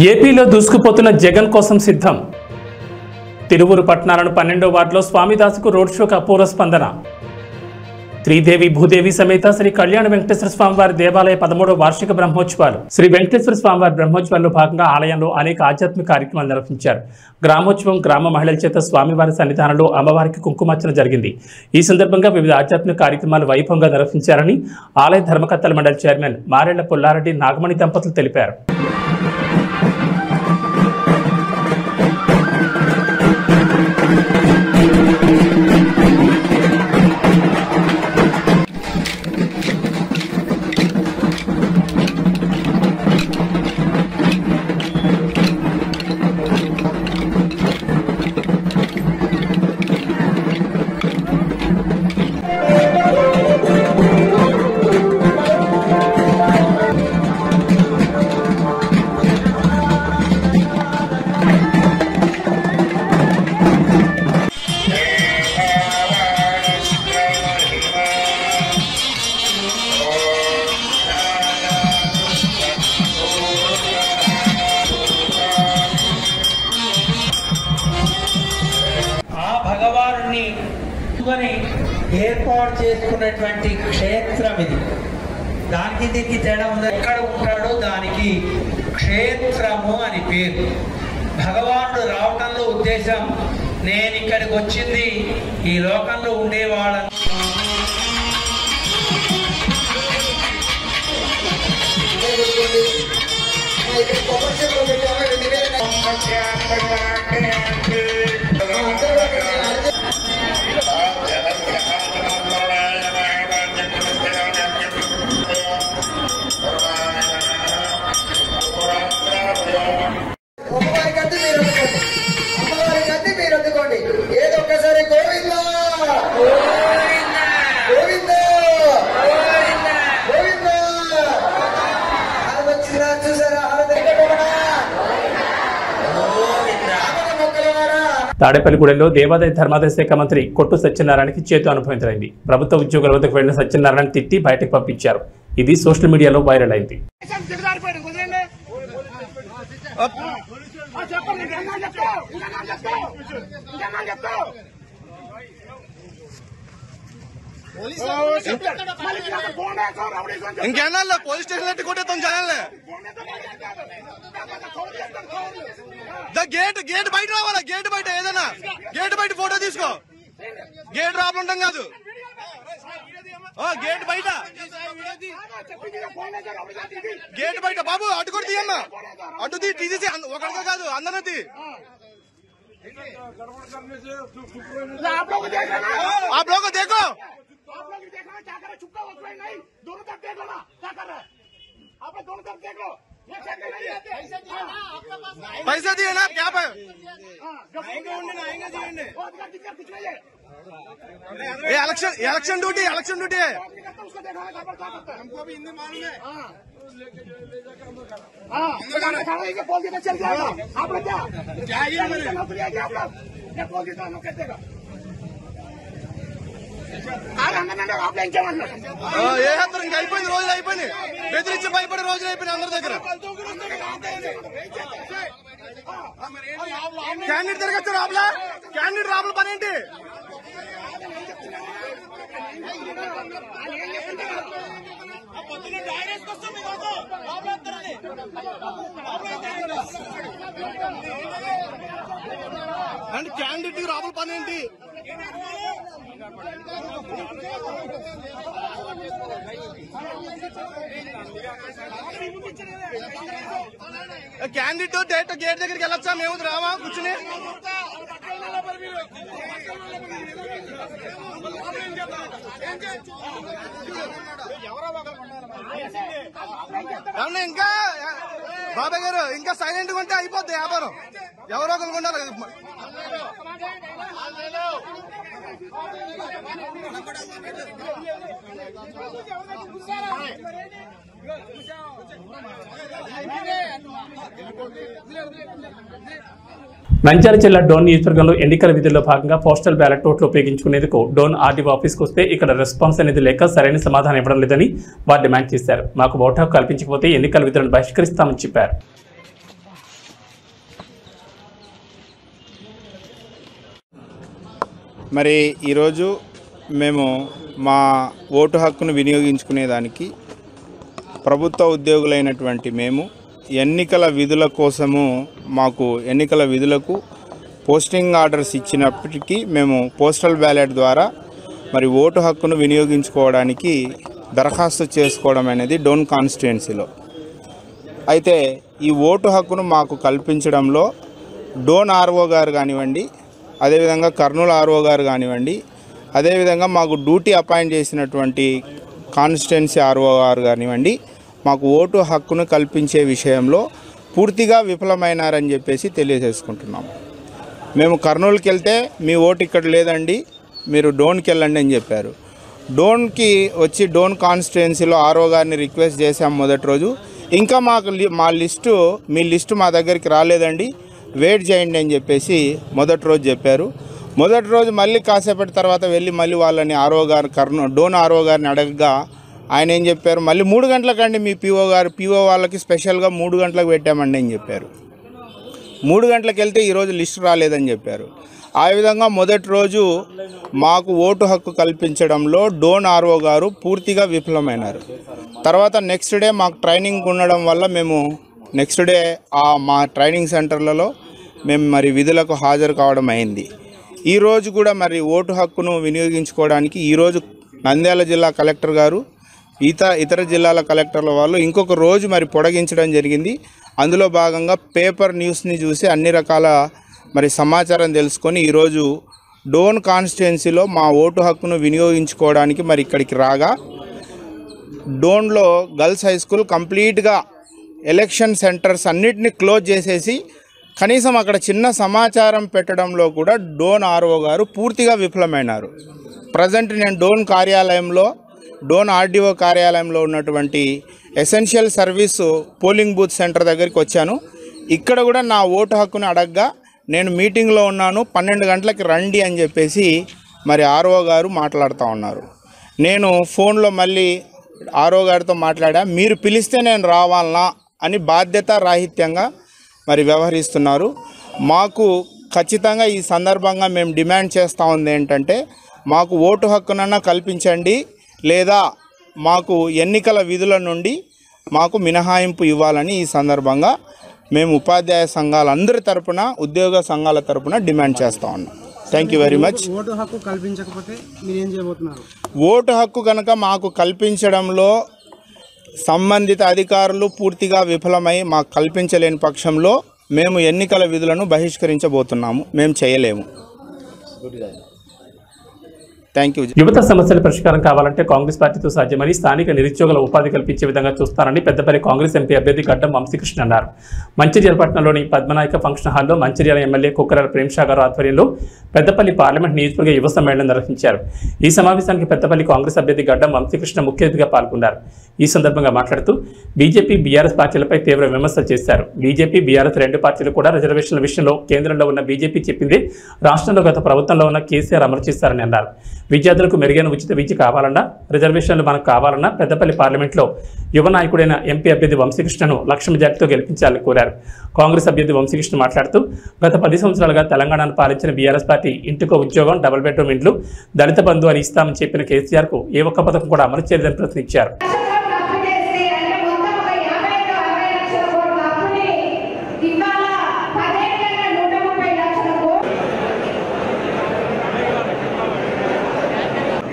ఏపీలో దూసుకుపోతున్న జగన్ కోసం సిద్ధం. తిరువురు పట్టణాలను 12వ వార్డులో స్వామిదాసుకు రోడ్ షోకు అపూర్వ స్పందన. శ్రీదేవి భూదేవి సమేత శ్రీ కళ్యాణ వెంకటేశ్వర స్వామివారి దేవాలయ 13వ వార్షిక బ్రహ్మోత్సవాలు. శ్రీ వెంకటేశ్వర స్వామివారి బ్రహ్మోత్సవాల్లో భాగంగా ఆలయంలో అనేక ఆధ్యాత్మిక కార్యక్రమాలు నిర్వహించారు. గ్రామోత్సవం గ్రామ మహిళల చేత స్వామివారి సన్నిధానంలో అమ్మవారికి కుంకుమార్చన జరిగింది. ఈ సందర్భంగా వివిధ ఆధ్యాత్మిక కార్యక్రమాలు వైభవంగా నిర్వహించారని ఆలయ ధర్మకర్తల మండలి చైర్మన్ మారెళ్ల పుల్లారెడ్డి నాగమణి దంపతులు తెలిపారు. ఏర్పాటు చేసుకున్నటువంటి క్షేత్రం ఇది. దానికి దీనికి తేడా ఉంది. ఎక్కడ ఉంటాడో దానికి క్షేత్రము అని పేరు. భగవానుడు రావటంలో ఉద్దేశం, నేను ఇక్కడికి వచ్చింది ఈ లోకంలో ఉండేవాళ్ళని తాడేపల్లిగూడెంలో దేవాదాయ ధర్మాదాయ శాఖ మంత్రి కొట్టు సత్యనారాయణకి చేతు అనుభవించరైంది. ప్రభుత్వ ఉద్యోగుల వద్దకు వెళ్లిన సత్యనారాయణ తిట్టి బయటకు పంపించారు. ఇది సోషల్ మీడియాలో వైరల్ అయింది. ఇంకేనా పోలీస్ స్టేషన్ కొట్టేస్తాం జనాలే. గేట్ బయట రావాలా, గేట్ బయట ఏదైనా గేట్ బయట ఫోటో తీసుకో. గేట్ రాబడి ఉంటాం కాదు, గేట్ బయట గేట్ బయట బాబు అటు కూడా తీయమ్మా, అటు తీసేసి ఒకరితో కాదు అందరినీ. आप लोग को देखो, आप लोग देखना क्या कर रहे, चुपका वक्त नहीं, दोनों तरफ देख लो ना क्या कर रहे हैं आप लोग, दोनों तरफ देख लो. पैसा दिए ना क्या पे इलेक्शन ड्यूटी है, हमको अभी हिंदी मालूम है. बोल देना चल जाएगा. आप लोग क्या बोल देता हूँ कैसे का ఇంకా అయిపోయింది, రోజులు అయిపోయింది. బెదిరించి భయపడే రోజులు అయిపోయినాయి అందరి దగ్గర. క్యాండిడేట్ తిరగచ్చు రాబులా, క్యాండిడేట్ రాబుల పని ఏంటి? అండ్ క్యాండిడేట్ రాబుల పని ఏంటి? క్యాండిడేట్ డైరెక్ట్ గేట్ దగ్గరికి వెళ్ళొచ్చా? మేము రావా కూర్చుని? అవునా ఇంకా బాబాయ్ గారు ఇంకా సైలెంట్ గా ఉంటే అయిపోద్ది వ్యాపారం. ఎవరో ఒకరు ఉండాలి కదా. నంద్యాల జిల్లా డోన్ నియోజకవర్గంలో ఎన్నికల విధుల్లో భాగంగా పోస్టల్ బ్యాలెట్ ఓట్లు ఉపయోగించుకునేందుకు డోన్ ఆర్డీఓ ఆఫీస్కి వస్తే ఇక్కడ రెస్పాన్స్ అనేది లేక సరైన సమాధానం ఇవ్వడం లేదని వారు డిమాండ్ చేశారు. మాకు ఓటు హక్కు కల్పించకపోతే ఎన్నికల విధులను బహిష్కరిస్తామని చెప్పారు. మరి ఈరోజు మేము మా ఓటు హక్కును వినియోగించుకునేదానికి ప్రభుత్వ ఉద్యోగులైనటువంటి మేము ఎన్నికల విధుల కోసము మాకు ఎన్నికల విధులకు పోస్టింగ్ ఆర్డర్స్ ఇచ్చినప్పటికీ మేము పోస్టల్ బ్యాలెట్ ద్వారా మరి ఓటు హక్కును వినియోగించుకోవడానికి దరఖాస్తు చేసుకోవడం అనేది డోన్ కాన్స్టిట్యుయెన్సీలో. అయితే ఈ ఓటు హక్కును మాకు కల్పించడంలో డోన్ ఆర్ఓ గారు కానివ్వండి, అదేవిధంగా కర్నూలు ఆర్ఓ గారు కానివ్వండి, అదేవిధంగా మాకు డ్యూటీ అపాయింట్ చేసినటువంటి కాన్స్టిట్యుయెన్సీ ఆర్ఓ గారు కానివ్వండి, మాకు ఓటు హక్కును కల్పించే విషయంలో పూర్తిగా విఫలమైనారని చెప్పేసి తెలియజేసుకుంటున్నాము. మేము కర్నూలుకి వెళ్తే మీ ఓటు ఇక్కడ లేదండి, మీరు డోన్కి వెళ్ళండి అని చెప్పారు. డోన్కి వచ్చి డోన్ కాన్స్టిట్యుయెన్సీలో ఆర్ఓ గారిని రిక్వెస్ట్ చేశాం మొదటి రోజు. ఇంకా మీ లిస్టు మా దగ్గరికి రాలేదండి, వెయిట్ చేయండి అని చెప్పేసి మొదటి రోజు చెప్పారు. మొదటి రోజు మళ్ళీ కాసేపటి తర్వాత వెళ్ళి మళ్ళీ వాళ్ళని డోన్ ఆర్ఓ గారిని అడగగా ఆయన ఏం చెప్పారు, మళ్ళీ 3 గంటలకండి మీ పీఓ వాళ్ళకి స్పెషల్గా 3 గంటలకు పెట్టామండి అని చెప్పారు. 3 గంటలకు వెళ్తే ఈరోజు లిస్టు రాలేదని చెప్పారు. ఆ విధంగా మొదటి రోజు మాకు ఓటు హక్కు కల్పించడంలో డోన్ ఆర్ఓ గారు పూర్తిగా విఫలమైనారు. తర్వాత నెక్స్ట్ డే మాకు ట్రైనింగ్ ఉండడం వల్ల మేము నెక్స్ట్ డే మా ట్రైనింగ్ సెంటర్లలో మేము మరి విధులకు హాజరు కావడం అయింది. ఈరోజు కూడా మరి ఓటు హక్కును వినియోగించుకోవడానికి ఈరోజు నంద్యాల జిల్లా కలెక్టర్ గారు ఇతర జిల్లాల కలెక్టర్ల వాళ్ళు ఇంకొక రోజు మరి పొడిగించడం జరిగింది. అందులో భాగంగా పేపర్ న్యూస్ని చూసి అన్ని రకాల మరి సమాచారం తెలుసుకొని ఈరోజు డోన్ కాన్స్టిట్యుయెన్సీలో మా ఓటు హక్కును వినియోగించుకోవడానికి మరి ఇక్కడికి రాగా డోన్లో గర్ల్స్ హై స్కూల్ కంప్లీట్గా ఎలక్షన్ సెంటర్స్ అన్నిటిని క్లోజ్ చేసేసి కనీసం అక్కడ చిన్న సమాచారం పెట్టడంలో కూడా డోన్ ఆర్ఓ గారు పూర్తిగా విఫలమైనారు. ప్రజెంట్ నేను డోన్ ఆర్డీఓ కార్యాలయంలో ఉన్నటువంటి essential service polling booth centre దగ్గరికి వచ్చాను. ఇక్కడ కూడా నా ఓటు హక్కును అడగగా నేను మీటింగ్లో ఉన్నాను, 12 గంటలకి రండి అని చెప్పేసి మరి ఆర్ఓ గారు మాట్లాడుతూ ఉన్నారు. నేను ఫోన్లో మళ్ళీ ఆర్ఓ గారితో మాట్లాడా, మీరు పిలిస్తే నేను రావాలనా అని బాధ్యత రాహిత్యంగా మరి వ్యవహరిస్తున్నారు. మాకు ఖచ్చితంగా ఈ సందర్భంగా మేము డిమాండ్ చేస్తూ ఉంది ఏంటంటే, మాకు ఓటు హక్కునన్నా కల్పించండి, లేదా మాకు ఎన్నికల విధుల నుండి మాకు మినహాయింపు ఇవ్వాలని ఈ సందర్భంగా మేము ఉపాధ్యాయ సంఘాలందరి తరపున, ఉద్యోగ సంఘాల తరపున డిమాండ్ చేస్తూ ఉన్నాం. Thank you very much. Vote హక్కు కల్పించకపోతే మీరు ఏం చేయబోతున్నారు? ఓటు హక్కు కనుక మాకు కల్పించడంలో సంబంధిత అధికారులు పూర్తిగా విఫలమై మాకు కల్పించలేని పక్షంలో మేము ఎన్నికల విధులను బహిష్కరించబోతున్నాము. మేము చేయలేము. Thank you. యువత సమస్యల పరిష్కారం కావాలంటే కాంగ్రెస్ పార్టీతో సాధ్యమని, స్థానిక నిరుద్యోగుల ఉపాధి కల్పించే విధంగా చూస్తారని పెద్దపల్లి కాంగ్రెస్ ఎంపీ అభ్యర్థి గడ్డం వంశీకృష్ణ అన్నారు. మంచిర్యాల పట్టణంలోని పద్మనాయక ఫంక్షన్ హాల్లో మంచిర్యాల ఎమ్మెల్యే కుక్కరాల ప్రేమ్షా గారు ఆధ్వర్యంలో పెద్దపల్లి పార్లమెంట్ నియోజకవర్గ యువ సమ్మేళనం నిర్వహించారు. ఈ సమావేశానికి పెద్దపల్లి కాంగ్రెస్ అభ్యర్థి గడ్డం వంశీకృష్ణ ముఖ్య అతిథిగా పాల్గొన్నారు. ఈ సందర్భంగా మాట్లాడుతూ బీజేపీ, బీఆర్ఎస్ పార్టీలపై తీవ్ర విమర్శలు చేశారు. బీజేపీ, బీఆర్ఎస్ రెండు పార్టీలు కూడా రిజర్వేషన్ల విషయంలో కేంద్రంలో ఉన్న బీజేపీ చెప్పింది రాష్ట్రంలో గత ప్రభుత్వంలో ఉన్న కేసీఆర్ అమలు చేశారని అన్నారు. విద్యార్థులకు మెరుగైన ఉచిత విద్య కావాలన్నా, రిజర్వేషన్లు మనకు కావాలన్నా పెద్దపల్లి పార్లమెంట్లో యువ నాయకుడైన ఎంపీ అభ్యర్థి వంశీకృష్ణను లక్ష మెజార్టీతో గెలిపించాలని కోరారు. కాంగ్రెస్ అభ్యర్థి వంశీకృష్ణ మాట్లాడుతూ గత 10 సంవత్సరాలుగా తెలంగాణను పాలించిన బీఆర్ఎస్ పార్టీ ఇంటికో ఉద్యోగం, డబుల్ బెడ్రూమ్ ఇండ్లు, దళిత బంధు అని ఇస్తామని చెప్పిన కేసీఆర్కు ఏ ఒక్క పథకం కూడా అమలు చేయలేదని ప్రశ్నించారు.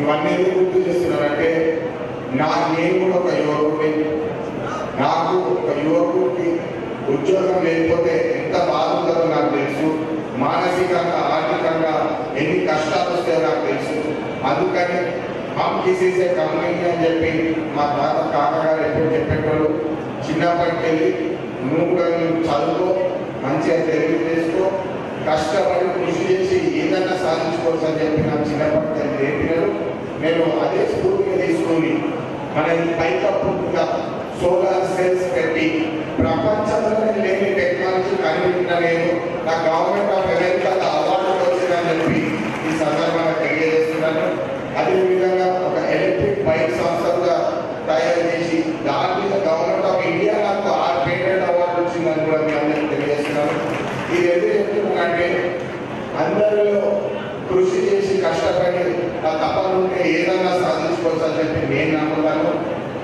ఇవన్నీ గుర్తు చేస్తున్నారంటే నేను కూడా ఒక యువకుడిని. నాకు ఒక యువకుడికి ఉద్యోగం లేకపోతే ఎంత బాధ ఉంటుందో నాకు తెలుసు. మానసికంగా, ఆర్థికంగా ఎన్ని కష్టాలు వస్తాయో నాకు తెలుసు. అందుకని హమ్ కిసీసే కమ్యూనిటీ అని చెప్పి మా కాకగారు ఎప్పుడు చెప్పేటోళ్ళు. చిన్నప్పటికి వెళ్ళి నువ్వు చదువుకో, మంచిగా తెలుగు చేసుకో, కష్టపడి కృషి చేసి ఏదైనా సాధించుకోవచ్చు అని చెప్పి నాకు చిన్నప్పటి నేర్పినారు. నేను అదే స్ఫూర్తిగా తీసుకుని మన పైకప్పుగా సోలార్ సెల్స్ పెట్టి ప్రపంచంలో లేని టెక్నాలజీ కనిపెట్టిన నేను నా గవర్నమెంట్ ఆఫ్ అమెరికా అవార్డు వచ్చిందని చెప్పి ఈ సందర్భంగా తెలియజేస్తున్నాను. అదేవిధంగా ఒక ఎలక్ట్రిక్ బైక్ సంస్థగా తయారు చేసి దాని మీద గవర్నమెంట్ ఆఫ్ ఇండియా నాకు 6 పేటెంట్ అవార్డు వచ్చిందని కూడా మీ అందరికీ తెలియజేస్తున్నాను. ఇది ఎందుకు చెప్తున్నానంటే అందరిలో కృషి చేసి కష్టపడి ఆ తపన ఉంటే ఏదైనా సాధించుకోవచ్చు అని చెప్పి నేను నమ్ముతాను.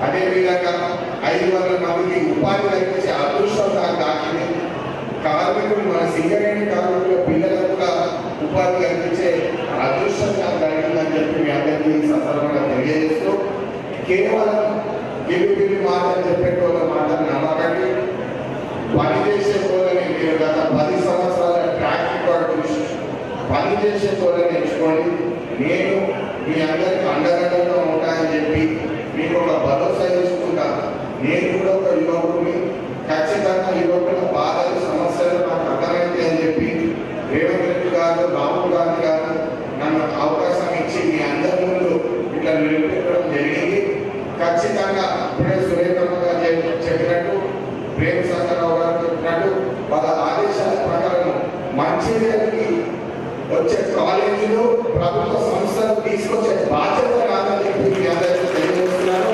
అదేవిధంగా 500 మందికి ఉపాధి కల్పించే అదృష్టం నాకు దాకింది. కార్మికులు మన సింగరేణి కార్మికుల పిల్లలకు కూడా ఉపాధి కల్పించే అదృష్టం నాకు కలిగిందని చెప్పి మీ అందరికీ ఈ సందర్భంగా తెలియజేస్తూ కేవలం గిల్లి మాటలు చెప్పేటోళ్ళ మాటలు నమ్మకండి. పనిచేసే వాళ్ళని మీరు గత 10 సంవత్సరాల ట్రాక్ రికార్డు చూసి పనిచేసే వాళ్ళని ఎంచుకోండి. నేను మీ అందరికీ అండదండగా ఉంటానని చెప్పి మీకు ఒక భరోసా ఇస్తుంటా. నేను కూడా ఒక యువకుని, ఖచ్చితంగా యువకుల బాధలు సమస్యలు నాకు అర్థమైంది అని చెప్పి రేవంత్ రెడ్డి గారు, రాహుల్ గాంధీ గారు నన్ను అవకాశం ఇచ్చి మీ అందరి ముందు ఇట్లా నిలబెట్టడం జరిగింది. ఖచ్చితంగా ఇప్పుడే సురేఖమ్మ గారు చెప్పినట్టు, ప్రేమ్ సాగరరావు గారు చెప్పినట్టు వాళ్ళ ఆదేశాల ప్రకారం మంచిర్యాలకి వచ్చే కాలేజీలు ప్రభుత్వ సంస్థలు తీసుకొచ్చే బాధ్యత నాదని చెప్పి మీ అందరికీ తెలియజేస్తున్నాను.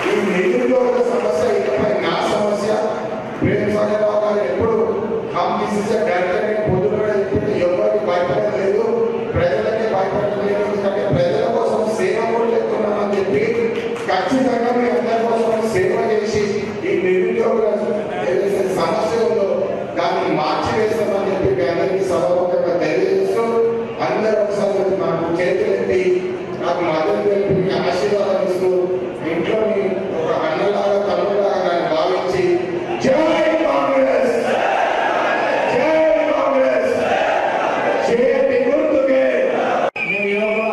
ఈ నిరుద్యోగ సమస్య ఇకపై నా సమస్య. ప్రేమ్ సాగరరావు గారు ఎప్పుడు పొద్దున చెప్పి ఎవరికి భయపడలేదు, ప్రజలకే భయపడలేదు. ఎందుకంటే ప్రజల కోసం సేవ కూడా లేకున్నామని చెప్పి ఖచ్చితంగా మీ అందరి కోసం సేవ చేసి ఈ నిరుద్యోగుల ఏదైతే సమస్య ఉందో దాన్ని మార్చివేస్తామని చెప్పి మీ అందరికీ సభాముఖంగా తెలియజేస్తూ అందరూ ఒకసారి నాకు చేతులెత్తి నాకు మద్దతు తెలిపి మీ ఆశీర్వాదం ఇస్తూ ఇంట్లో ఒక అన్నలాగా తమ్ముడులాగా నన్ను భావించి జై కాంగ్రెస్, జై కాంగ్రెస్, చేతి గుర్తుకే. మేము యోగా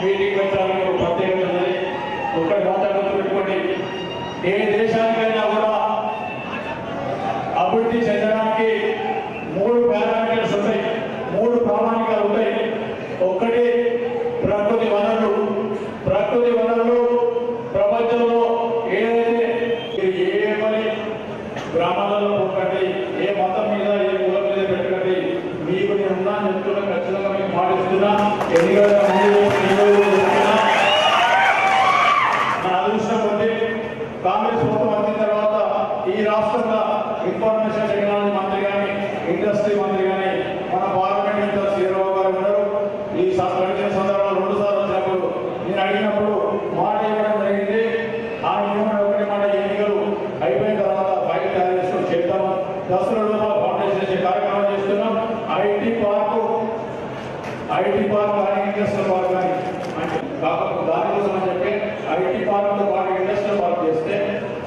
మీటింగ్ పెట్టాలని ప్రత్యేకత ఒక వాతావరణం పెట్టుకోండి. ఏ దేశానికైనా కూడా అభివృద్ధి చెందడానికి 3 పారామీటర్స్ ఉంటాయి, 3 ప్రామాణికాలు ఉంటాయి. ఒక్కటి ప్రకృతి వనరులు. ప్రకృతి వనరులు ప్రపంచంలో ఏదైతే ఏ పని గ్రామాలలో పోకండి, ఏ మతం మీద ఏ కులం మీద పెట్టకండి. మీకు నేను ఉన్నాను చెప్తున్నా, ఖచ్చితంగా మీకు పాటిస్తున్నా. ఎన్నికల నా అదృష్టం ఉంది. కాంగ్రెస్ ప్రభుత్వం వచ్చిన తర్వాత ఈ రాష్ట్రంలో ఇన్ఫర్మేషన్ టెక్నాలజీ మంత్రి కానీ, ఇండస్ట్రీ మంత్రి కానీ మన పార్లమెంట్ ఇంకా శ్రీరావు గారు ఉన్నారు. ఈ గడిచిన సందర్భంలో 2 సార్లు వచ్చినప్పుడు నేను అడిగినప్పుడు మాట ఇవ్వడం జరిగింది. ఆ ఇవ్వడం ఒకటి మాట, ఎన్నికలు అయిపోయిన తర్వాత బయట తయారు చేసుకుని చేద్దాము. 10 రోజుల్లో ఫౌండేషన్ చేసే కార్యక్రమం చేస్తున్నాం. ఐటీ పార్క్ కానీ ఇండస్ట్రియల్ పార్క్ కానీ అంటే దానికోసం అని చెప్పి ఐటీ పార్క్తో పాటు ఇండస్ట్రియల్ పార్క్ చేస్తే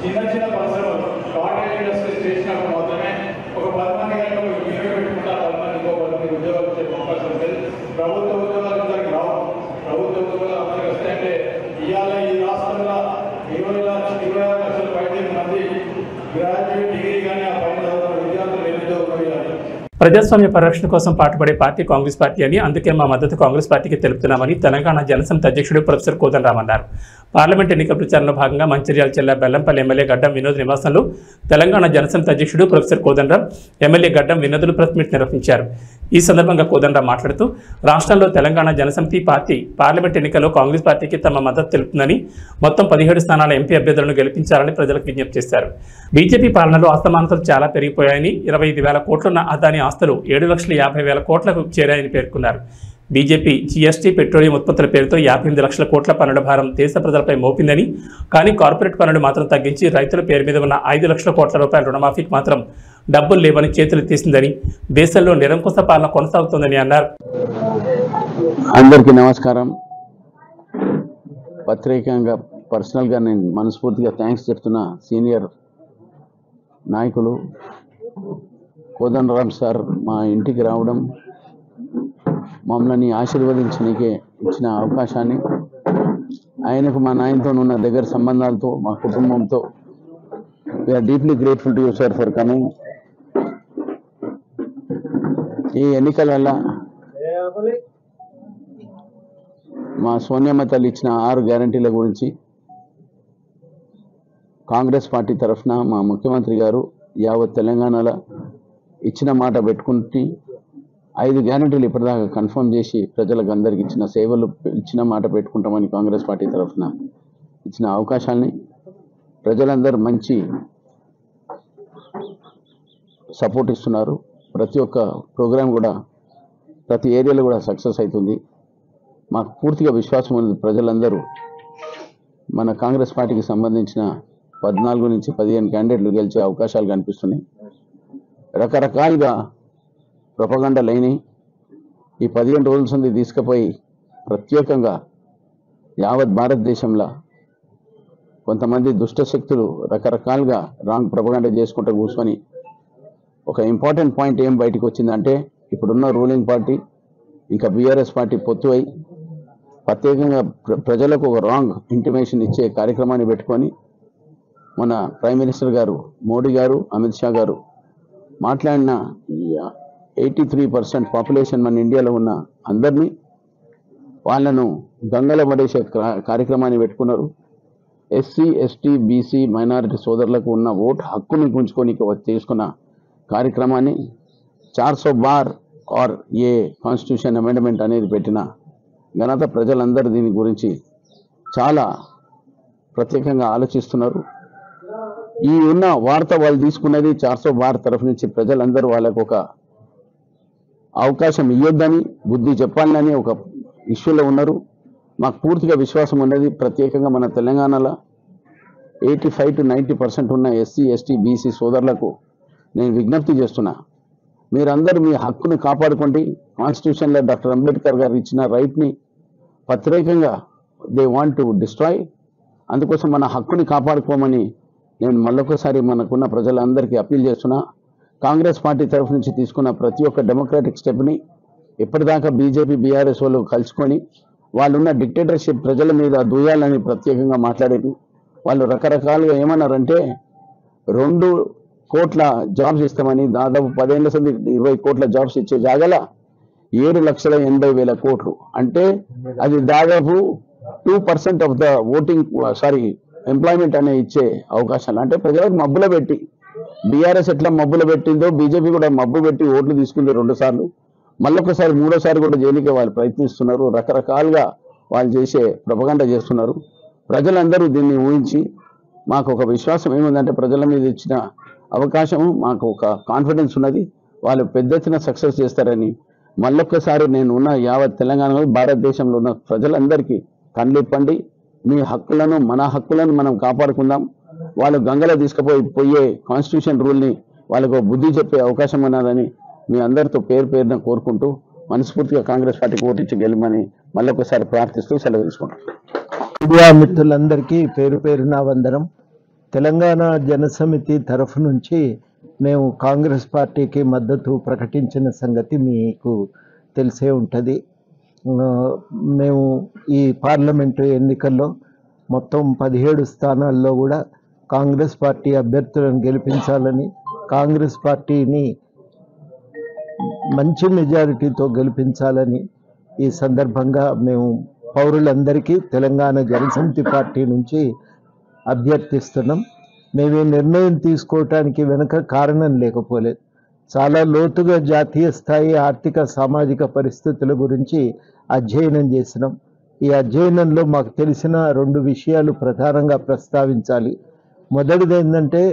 చిన్న పరిశ్రమలు కాటేజ్ ఇండస్ట్రీస్ చేసినప్పుడు మాత్రమే ఒక 10 మంది కనుక ఇల్లు పెట్టుకుంటారు, 10 మంది ఇంకో 10 మంది ఉద్యోగాలు వచ్చే అవకాశం ఉంటుంది. ప్రభుత్వ ఉద్యోగాలు అందరికి రావు. ప్రభుత్వ ఉద్యోగాలు అందరికి వస్తాయంటే ఇవాళ ఈ రాష్ట్రంలో 26 లక్షల పైన మంది గ్రాడ్యుయేట్ డిగ్రీ కానీ ఆ పైన చదువుతున్న విద్యార్థులు నిరుద్యోగులు. ప్రజాస్వామ్య పరిరక్షణ కోసం పాటుపడే పార్టీ కాంగ్రెస్ పార్టీ అని, అందుకే మా మద్దతు కాంగ్రెస్ పార్టీకి తెలుపుతున్నామని తెలంగాణ జనసమితి అధ్యక్షుడు ప్రొఫెసర్ కోదండరాం అన్నారు. పార్లమెంట్ ఎన్నికల ప్రచారంలో భాగంగా మంచిర్యాల జిల్లా బెల్లంపల్లి ఎమ్మెల్యే గడ్డం వినోద్ నివాసంలో తెలంగాణ జనసమితి అధ్యక్షుడు ప్రొఫెసర్ కోదండరాం, ఎమ్మెల్యే గడ్డం వినోదులు ప్రెస్ మీట్ నిర్వహించారు. ఈ సందర్భంగా కోదండరాం మాట్లాడుతూ రాష్ట్రంలో తెలంగాణ జనసమితి పార్టీ పార్లమెంట్ ఎన్నికల్లో కాంగ్రెస్ పార్టీకి తమ మద్దతు తెలుపుతుందని, మొత్తం 17 స్థానాల ఎంపీ అభ్యర్థులను గెలిపించాలని ప్రజలకు విజ్ఞప్తి చేశారు. బీజేపీ పాలనలో అసమానతలు చాలా పెరిగిపోయాయని, 25,000 కోట్లున్న అదాని ఆస్తులు 7,50,000 కోట్లకు చేరాయని పేర్కొన్నారు. బీజేపీ జీఎస్టీ, పెట్రోలియం ఉత్పత్తుల పేరుతో 58 లక్షల కోట్ల పన్నుల భారం దేశ ప్రజలపై మోపిందని, కానీ కార్పొరేట్ పన్నులు మాత్రం తగ్గించి రైతుల పేరు మీద ఉన్న 5 లక్షల కోట్ల రూపాయల రుణమాఫీకి మాత్రం డబ్బులు లేవని చేతులు తీసిందని, దేశంలో నిరంకుశ పాలన కొనసాగుతోందని అన్నారు. అందరికీ నమస్కారం. ప్రత్యేకంగా పర్సనల్గా నేను మనస్ఫూర్తిగా థ్యాంక్స్ చెప్తున్నా సీనియర్ నాయకులు కోదండరాం సార్ మా ఇంటికి రావడం, మమ్మల్ని ఆశీర్వదించడానికి ఇచ్చిన అవకాశాన్ని, ఆయనకు మా నాయనతో ఉన్న దగ్గర సంబంధాలతో మా కుటుంబంతో we are deeply grateful to you sir for coming. ఈ ఎన్నికల వల్ల మా సోనియమ్మ తల్లి ఇచ్చిన 6 గ్యారంటీల గురించి కాంగ్రెస్ పార్టీ తరఫున మా ముఖ్యమంత్రి గారు యావత్ తెలంగాణలో ఇచ్చిన మాట పెట్టుకుంటే 5 గ్యారంటీలు ఇప్పటిదాకా కన్ఫర్మ్ చేసి ప్రజలకు అందరికి ఇచ్చిన సేవలు ఇచ్చిన మాట పెట్టుకుంటామని కాంగ్రెస్ పార్టీ తరఫున ఇచ్చిన అవకాశాన్ని ప్రజలందరూ మంచి సపోర్ట్ ఇస్తున్నారు. ప్రతి ఒక్క ప్రోగ్రాం కూడా ప్రతి ఏరియాలో కూడా సక్సెస్ అవుతుంది. మాకు పూర్తిగా విశ్వాసం ఉంది. ప్రజలందరూ మన కాంగ్రెస్ పార్టీకి సంబంధించిన 14 నుంచి 15 క్యాండిడేట్లు గెలిచే అవకాశాలు కనిపిస్తున్నాయి. రకరకాలుగా ప్రొపగండా లేని ఈ 15 రోజుల నుండి తీసుకుపోయి ప్రత్యేకంగా యావత్ భారతదేశంలో కొంతమంది దుష్ట శక్తులు రకరకాలుగా రాంగ్ ప్రొపగండా చేసుకుంటూ కూర్చొని ఒక ఇంపార్టెంట్ పాయింట్ ఏం బయటకు వచ్చిందంటే ఇప్పుడున్న రూలింగ్ పార్టీ ఇంకా బీఆర్ఎస్ పార్టీ పొత్తు అయి ప్రత్యేకంగా ప్రజలకు ఒక రాంగ్ ఇంటిమేషన్ ఇచ్చే కార్యక్రమాన్ని పెట్టుకొని మన ప్రైమ్ మినిస్టర్ గారు మోడీ గారు అమిత్ షా గారు మాట్లాడిన 83% పాపులేషన్ మన ఇండియాలో ఉన్న అందరినీ వాళ్ళను గంగల పడేసే కార్యక్రమాన్ని పెట్టుకున్నారు. ఎస్సీ ఎస్టీ బీసీ మైనారిటీ సోదరులకు ఉన్న ఓటు హక్కుని గుంజుకొని చేసుకున్న కార్యక్రమాన్ని 400 బార్ ఆర్ ఏ కాన్స్టిట్యూషన్ అమెండ్మెంట్ అనేది పెట్టిన ఘనత ప్రజలందరూ దీని గురించి చాలా ప్రత్యేకంగా ఆలోచిస్తున్నారు. ఈ ఉన్న వార్త వాళ్ళు తీసుకున్నది 400 బార్ తరఫు నుంచి ప్రజలందరూ వాళ్ళకు ఒక అవకాశం ఇవ్వద్దని బుద్ధి చెప్పాలని ఒక ఇష్యూలో ఉన్నారు. మాకు పూర్తిగా విశ్వాసం ఉన్నది. ప్రత్యేకంగా మన తెలంగాణలో 85 to 90% ఉన్న ఎస్సీ ఎస్టీ బీసీ సోదరులకు నేను విజ్ఞప్తి చేస్తున్నా, మీరందరూ మీ హక్కుని కాపాడుకోండి. కాన్స్టిట్యూషన్లో డాక్టర్ అంబేద్కర్ గారు ఇచ్చిన రైట్ని ప్రత్యేకంగా దే వాంట్ టు డిస్ట్రాయ్. అందుకోసం మన హక్కుని కాపాడుకోమని నేను మళ్ళొకసారి మనకున్న ప్రజలందరికీ అప్పీల్ చేస్తున్నా. కాంగ్రెస్ పార్టీ తరఫు నుంచి తీసుకున్న ప్రతి ఒక్క డెమోక్రాటిక్ స్టెప్ని ఇప్పటిదాకా బీజేపీ బీఆర్ఎస్ వాళ్ళు కలుసుకొని వాళ్ళున్న డిక్టేటర్షిప్ ప్రజల మీద దూయాలని ప్రత్యేకంగా మాట్లాడారు. వాళ్ళు రకరకాలుగా ఏమన్నారంటే 2 కోట్ల జాబ్స్ ఇస్తామని దాదాపు 10 ఏళ్ల సంది 20 కోట్ల జాబ్స్ ఇచ్చే జాగల 7,80,000 కోట్లు అంటే అది దాదాపు 2% ఆఫ్ ద ఓటింగ్ ఎంప్లాయ్మెంట్ అనే ఇచ్చే అవకాశాలు. అంటే ప్రజలకు మబ్బుల పెట్టి బీఆర్ఎస్ ఎట్లా మబ్బులు పెట్టిందో బీజేపీ కూడా మబ్బు పెట్టి ఓట్లు తీసుకుంది 2 సార్లు, మళ్ళొకసారి 3వ సారి కూడా జైలుకే వాళ్ళు ప్రయత్నిస్తున్నారు. రకరకాలుగా వాళ్ళు చేసే ప్రొపగండా చేస్తున్నారు. ప్రజలందరూ దీన్ని ఊహించి మాకు ఒక విశ్వాసం ఏముందంటే ప్రజల మీద ఇచ్చిన అవకాశము మాకు ఒక కాన్ఫిడెన్స్ ఉన్నది. వాళ్ళు పెద్ద ఎత్తున సక్సెస్ చేస్తారని మళ్ళొక్కసారి నేను ఉన్న యావత్ తెలంగాణలో భారతదేశంలో ఉన్న ప్రజలందరికీ కళ్ళిప్పండి. మీ హక్కులను మన హక్కులను మనం కాపాడుకుందాం. వాళ్ళు గంగలో తీసుకుపోయే కాన్స్టిట్యూషన్ రూల్ని వాళ్ళకు బుద్ధి చెప్పే అవకాశం ఉన్నదని మీ అందరితో పేరున కోరుకుంటూ మనస్ఫూర్తిగా కాంగ్రెస్ పార్టీకి ఓటించి గెలమని మళ్ళొకసారి ప్రార్థిస్తూ సెలవు తీసుకుంటాం. మీడియా మిత్రులందరికీ పేరున వందనం. తెలంగాణ జనసమితి తరఫు నుంచి మేము కాంగ్రెస్ పార్టీకి మద్దతు ప్రకటించిన సంగతి మీకు తెలిసే ఉంటుంది. మేము ఈ పార్లమెంటు ఎన్నికల్లో మొత్తం 17 స్థానాల్లో కూడా కాంగ్రెస్ పార్టీ అభ్యర్థులను గెలిపించాలని, కాంగ్రెస్ పార్టీని మంచి మెజారిటీతో గెలిపించాలని ఈ సందర్భంగా మేము పౌరులందరికీ తెలంగాణ జనసమితి పార్టీ నుంచి అభ్యర్థిస్తున్నాం. మేము ఈ నిర్ణయం తీసుకోవటానికి వెనుక కారణం లేకపోలేదు. చాలా లోతుగా జాతీయ స్థాయి ఆర్థిక సామాజిక పరిస్థితుల గురించి అధ్యయనం చేసినాం. ఈ అధ్యయనంలో మాకు తెలిసిన 2 విషయాలు ప్రధానంగా ప్రస్తావించాలి. మొదటిది ఏంటంటే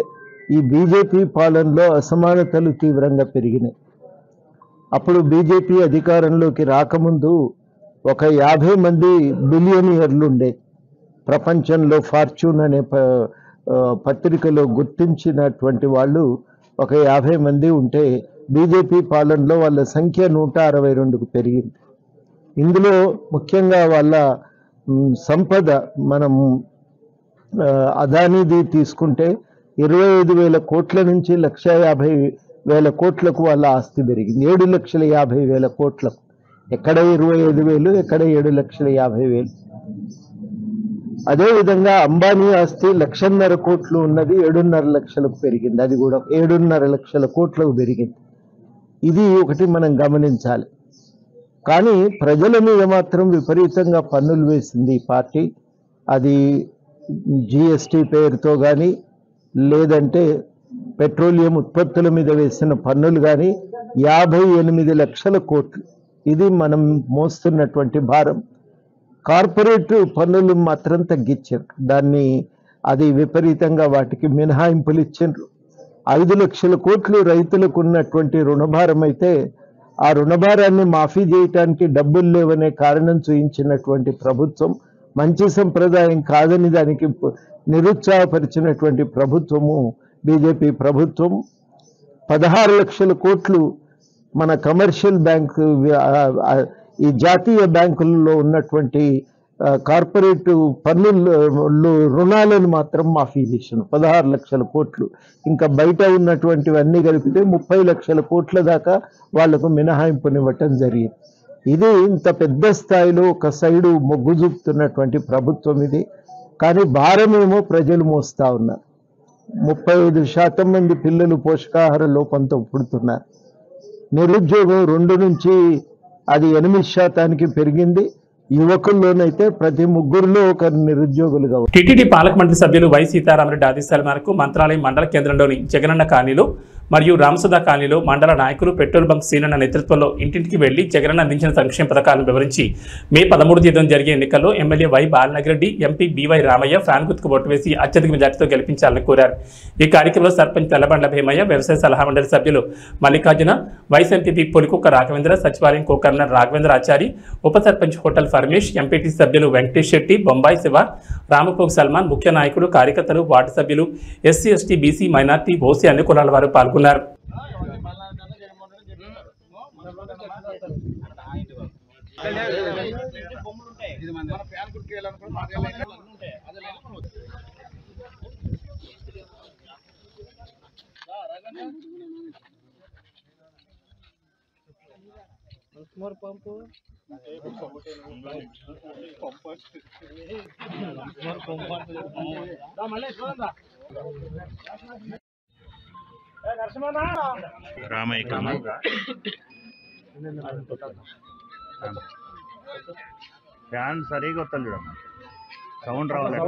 ఈ బీజేపీ పాలనలో అసమానతలు తీవ్రంగా పెరిగినాయి. అప్పుడు బీజేపీ అధికారంలోకి రాకముందు ఒక 50 మంది బిలియనియర్లు ఉండే. ప్రపంచంలో ఫార్చ్యూన్ అనే పత్రికలో గుర్తించినటువంటి వాళ్ళు ఒక 50 మంది ఉంటే బీజేపీ పాలనలో వాళ్ళ సంఖ్య 162కు పెరిగింది. ఇందులో ముఖ్యంగా వాళ్ళ సంపద మనం అదానీది తీసుకుంటే 25,000 కోట్ల నుంచి 1,50,000 కోట్లకు వాళ్ళ ఆస్తి పెరిగింది. 7,50,000 కోట్లకు. ఎక్కడ 25,000, ఎక్కడ 7,50,000. అదేవిధంగా అంబానీ ఆస్తి 1,50,000 కోట్లు ఉన్నది 7,50,000 లక్షలకు పెరిగింది. అది కూడా 7,50,000 కోట్లకు పెరిగింది. ఇది ఒకటి మనం గమనించాలి. కానీ ప్రజల మీద మాత్రం విపరీతంగా పన్నులు వేసింది ఈ పార్టీ. అది జిఎస్టీ పేరుతో కానీ లేదంటే పెట్రోలియం ఉత్పత్తుల మీద వేసిన పన్నులు కానీ 58 లక్షల కోట్లు. ఇది మనం మోస్తున్నటువంటి భారం. కార్పొరేట్ పన్నులు మాత్రం తగ్గించారు, అది విపరీతంగా వాటికి మినహాయింపులు ఇచ్చారు. 5 లక్షల కోట్లు రైతులకు ఉన్నటువంటి రుణభారం అయితే ఆ రుణభారాన్ని మాఫీ చేయటానికి డబ్బులు లేవనే కారణం చూయించినటువంటి ప్రభుత్వం, మంచి సంప్రదాయం కాదని దానికి నిరుత్సాహపరిచినటువంటి ప్రభుత్వము బీజేపీ ప్రభుత్వం. 16 లక్షల కోట్లు మన కమర్షియల్ బ్యాంకు, ఈ జాతీయ బ్యాంకులలో ఉన్నటువంటి కార్పొరేట్ పన్నులు రుణాలను మాత్రం మాఫీ చేశాను. 16 లక్షల కోట్లు. ఇంకా బయట ఉన్నటువంటివన్నీ కలిపితే 30 లక్షల కోట్ల దాకా వాళ్లకు మినహాయింపునివ్వటం జరిగింది. ఇది ఇంత పెద్ద స్థాయిలో ఒక సైడు మొగ్గు చూపుతున్నటువంటి ప్రభుత్వం ఇది. కానీ భారమేమో ప్రజలు మోస్తా ఉన్నారు. 35% మంది పిల్లలు పోషకాహార లోపంతో పుడుతున్నారు. నిరుద్యోగం 2 నుంచి అది 8% పెరిగింది. యువకుల్లోనైతే ప్రతి 3 ఒకరు నిరుద్యోగులుగా. టీటీడీ పాలక మండలి సభ్యులు వై సీతారామరెడ్డి ఆదేశాల మేరకు మంత్రాలయం మండల కేంద్రంలోని జగనన్న కాలనీలో మరియు రామసుధా కాలనీలో మండల నాయకులు పెట్రోల్ బంక్ సీనన్న నేతృత్వంలో ఇంటింటికి వెళ్లి జగనన్న అందించిన సంక్షేమ పథకాలను వివరించి మే 13 తేదీన జరిగే ఎన్నికల్లో MLA Y Balanagareddy, MP B Y Ramaiah fan గుర్తుకు ఓటు వేసి అత్యధిక మెజార్టీతో గెలిపించాలని కోరారు. ఈ కార్యక్రమంలో సర్పంచ్ తెల్లబండ్ల భీమయ్య, వ్యవసాయ సలహా మండలి సభ్యులు మల్లికార్జున, వైస్ ఎంపీపీ పొలికుక్క రాఘవేంద్ర, సచివాలయం కో-కన్వీనర్ రాఘవేంద్ర ఆచారి, ఉప సర్పంచ్ హోటల్ ఫర్మేష్, ఎంపీటీ సభ్యులు వెంకటేష్ శెట్టి, బొంబాయి శివ, రామపోగ్ సల్మాన్, ముఖ్య నాయకులు, కార్యకర్తలు, వార్డు సభ్యులు, SC, ST, BC, minority, OC అన్ని కులాల వారు పాల్గొన్నారు. రామయ్య ఫ్యాన్ సరిగా వస్తుంది చూడమ్మా, సౌండ్ రావాలి.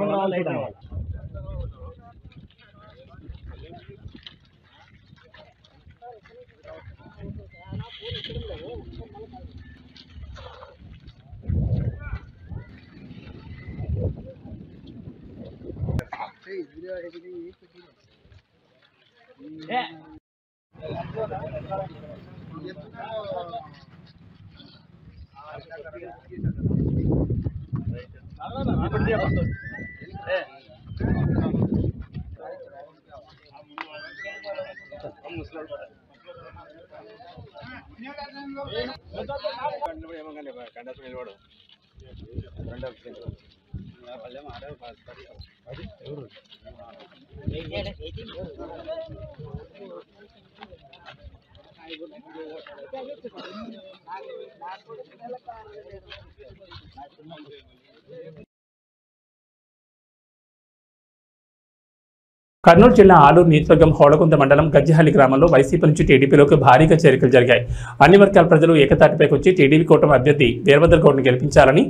కర్నూలు జిల్లా ఆలూరు నియోజకవర్గం హోళగుంద మండలం గజ్జహల్లి గ్రామంలో వైసీపీ నుంచి టీడీపీలోకి భారీగా చేరికలు జరిగాయి. అన్ని వర్గాల ప్రజలు ఏకతాటిపైకి వచ్చి టీడీపీ కూటమి అభ్యర్థి వీరభద్ర గౌడ్ను గెలిపించాలని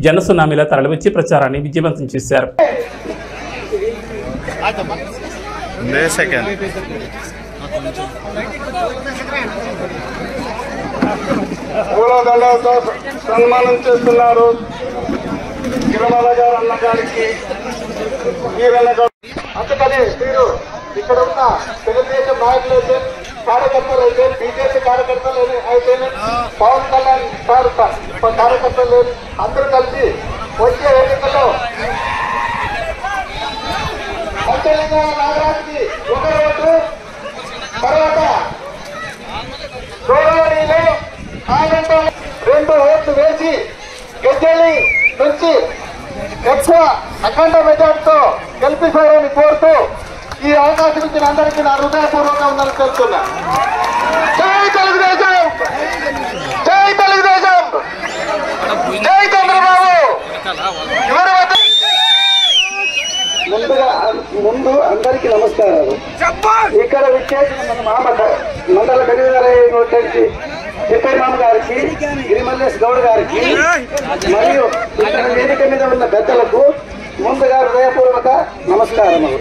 జనసునామీలా తరలివచ్చి ప్రచారాన్ని విజయవంతం చేశారు. పూలదండలతో సన్మానం చేస్తున్నారు తిరుమల గారు అన్న గారికి. అందుకని మీరు ఇక్కడ ఉన్న తెలుగుదేశం నాయకులైతే, కార్యకర్తలు అయితే, బీజేపీ కార్యకర్తలు అయితే, పవన్ కళ్యాణ్ సార్ కార్యకర్తలు అందరూ కలిసి వచ్చే ఎన్నికల్లో పంచలింగాల నాగరాజుకి ఒక ఓటు, తర్వాత గౌరవనీయులు ఆయనతో 2 ఓట్లు వేసి గజ్జెల్లి నుంచి ఎక్కువ అఖండ మెజార్టీతో గెలిపిస్తారని కోరుతూ ఈ అవకాశం ఇచ్చిన అందరికీ నా హృదయపూర్వకంగా ఉందని తెలుస్తున్నా. జై తెలుగుదేశం, జై తెలుగుదేశం, జై చంద్రబాబు. ముందు అందరికీ నమస్కారాలు. ఇక్కడ విచ్చేసిన మన మండల కన్వీనర్ వచ్చేసి తిప్పేమామ గారికి, గిరిమల్లేష్ గౌడ్ గారికి మరియు ఇక్కడ వేదిక మీద ఉన్న పెద్దలకు ముందుగా హృదయపూర్వక నమస్కారములు.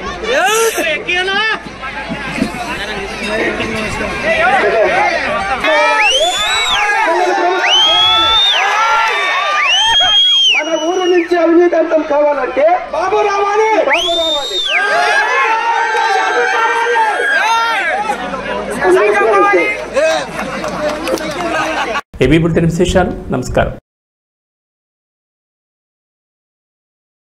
మన ఊరు నుంచి అవినీతి అంతం కావాలంటే బాబు రావాలి, బాబు రావాలి. ఏబీ బులెటిన్ విశేషాలు. నమస్కారం.